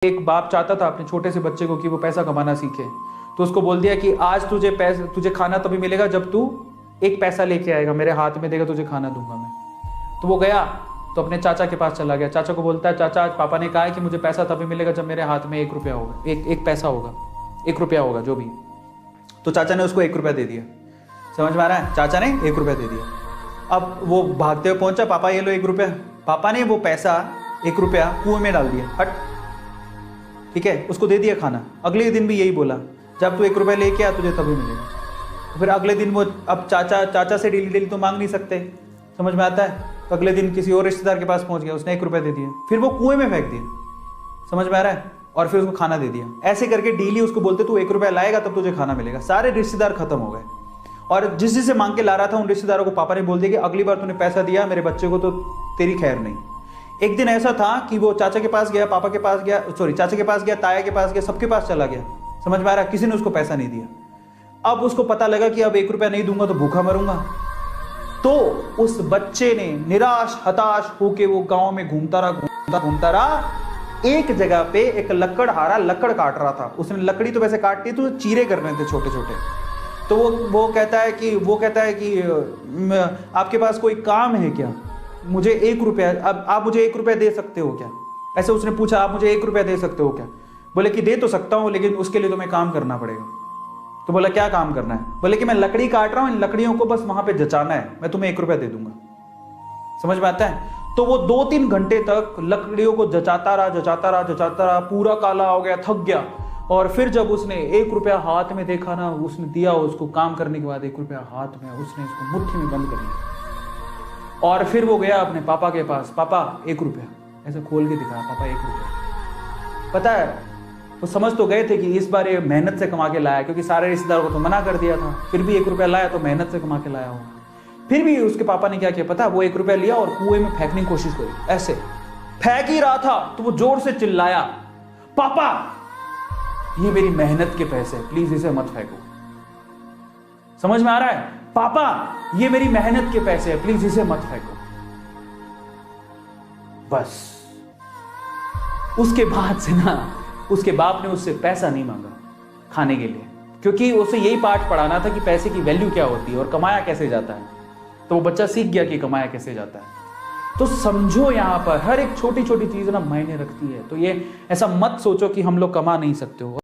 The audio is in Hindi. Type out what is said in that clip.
एक बाप चाहता था अपने छोटे से बच्चे को कि वो पैसा कमाना सीखे, तो उसको बोल दिया कि आज तुझे खाना तभी मिलेगा जब तू एक पैसा लेके आएगा, मेरे हाथ में देगा, तुझे खाना दूंगा मैं। तो वो गया तो अपने चाचा के पास चला गया। चाचा को बोलता है, चाचा आज पापा ने कहा है कि मुझे पैसा तभी मिलेगा जब मेरे हाथ में 1 रुपया होगा, एक पैसा होगा, 1 रुपया होगा जो भी। तो चाचा ने उसको 1 रुपया दे दिया। समझ में आ रहा है? चाचा ने 1 रुपया दे दिया। अब वो भागते हुए पहुंचा, पापा ये लो 1 रुपया। पापा ने वो पैसा 1 रुपया कुएं में डाल दिया, हट, ठीक है, उसको दे दिया खाना। अगले दिन भी यही बोला, जब तू 1 रुपया लेके आ तुझे तभी मिलेगा। फिर अगले दिन वो, अब चाचा से डेली तो मांग नहीं सकते, समझ में आता है? तो अगले दिन किसी और रिश्तेदार के पास पहुंच गया, उसने 1 रुपया दे दिया, फिर वो कुएं में फेंक दिया। समझ में आ रहा है? और फिर उसको खाना दे दिया। ऐसे करके डेली उसको बोलते तू 1 रुपया लाएगा तब तुझे खाना मिलेगा। सारे रिश्तेदार खत्म हो गए, और जिससे मांग के ला रहा था उन रिश्तेदारों को पापा ने बोल दिया कि अगली बार तूने पैसा दिया मेरे बच्चे को तो तेरी खैर नहीं। एक दिन ऐसा था कि वो चाचा के पास गया, पापा के पास गया, चाचा के पास गया, ताया के पास गया, सबके पास चला गया। समझ में आ रहा है? किसी ने उसको पैसा नहीं दिया। अब उसको पता लगा कि अब 1 रुपया नहीं दूंगा तो भूखा मरूंगा। तो उस बच्चे ने निराश हताश होके वो गांव में घूमता रहा। एक जगह पे एक लकड़हारा लकड़ काट रहा था। उसने लकड़ी तो वैसे काटती तो चीरे कर रहे थे छोटे छोटे। तो वो कहता है कि आपके पास कोई काम है क्या? मुझे 1 रुपया, अब आप मुझे 1 रुपया दे सकते हो क्या? ऐसे उसने पूछा, आप मुझे 1 रुपया दे सकते हो क्या? बोले कि दे तो सकता हूं, लेकिन उसके लिए तुम्हें काम करना पड़ेगा। तो बोला क्या काम करना है? बोले कि मैं लकड़ी काट रहा हूं, इन लकड़ियों को बस वहां पे जचाना है, मैं तुम्हें 1 रुपया दे दूंगा। समझ में आता है? तो वो 2-3 घंटे तक लकड़ियों को जचाता रहा, पूरा काला हो गया, थक गया। और फिर जब उसने 1 रुपया हाथ में देखा ना, उसने दिया उसको काम करने के बाद 1 रुपया हाथ में, उसने इसको मुट्ठी में बंद कर लिया। और फिर वो गया अपने पापा के पास, पापा 1 रुपया, ऐसे खोल के दिखाया, पापा 1 रुपया। पता है, वो समझ तो गए थे कि इस बार ये मेहनत से कमा के लाया, क्योंकि सारे रिश्तेदारों को तो मना कर दिया था, फिर भी 1 रुपया लाया तो मेहनत से कमा के लाया होगा। फिर भी उसके पापा ने क्या किया पता? वो 1 रुपया लिया और कुएं में फेंकने की कोशिश करी। ऐसे फेंक ही रहा था तो वो जोर से चिल्लाया, पापा ये मेरी मेहनत के पैसे, प्लीज इसे मत फेंको। समझ में आ रहा है? पापा ये मेरी मेहनत के पैसे है, प्लीज इसे मत फेंको। बस उसके बाद से ना उसके बाप ने उससे पैसा नहीं मांगा खाने के लिए, क्योंकि उसे यही पाठ पढ़ाना था कि पैसे की वैल्यू क्या होती है और कमाया कैसे जाता है। तो वो बच्चा सीख गया कि कमाया कैसे जाता है। तो समझो, यहां पर हर एक छोटी छोटी चीज ना मायने रखती है। तो ये ऐसा मत सोचो कि हम लोग कमा नहीं सकते हो।